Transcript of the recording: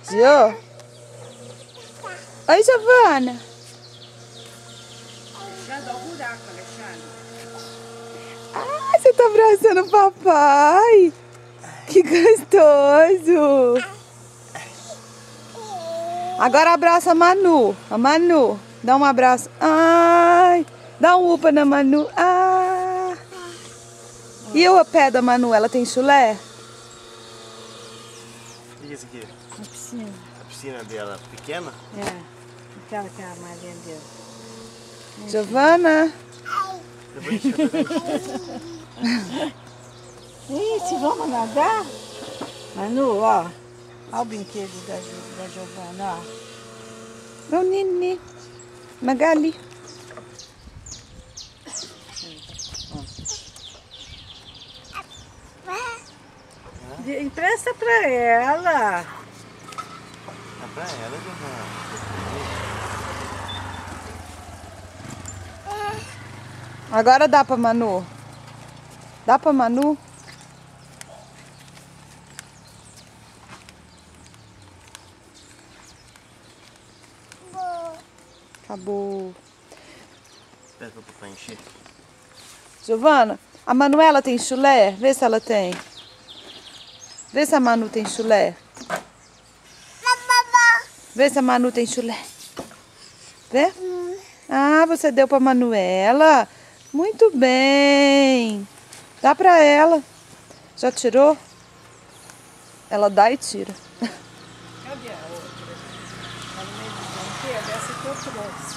Jo? Oi, Giovana. Já dá o buraco, Alexandre. Ai, você tá abraçando o papai. Que gostoso. Agora abraça a Manu. A Manu. Dá um abraço. Ai. Dá um upa na Manu. Ah. E o pé da Manu, ela tem chulé? O que é isso aqui? Na piscina. A piscina dela pequena? É. Aquela que é a Maria dele. Giovana. Depois a gente vai Ih, vamos nadar? Manu, ó. Olha o brinquedo da Giovana, ó. Ô, Nini. Magali. Empresta pra ela. Dá pra ela, Giovana. Agora dá pra Manu. Dá pra Manu? Acabou. Espera pro papai encher. Giovana, a Manuela tem chulé? Vê se ela tem. Vê se a Manu tem chulé. Vê se a Manu tem chulé. Vê? Ah, você deu pra Manuela? Muito bem. Dá pra ela. Já tirou? Ela dá e tira. Cadê a outra? Tá no meio do brinquedo? Essa que eu trouxe.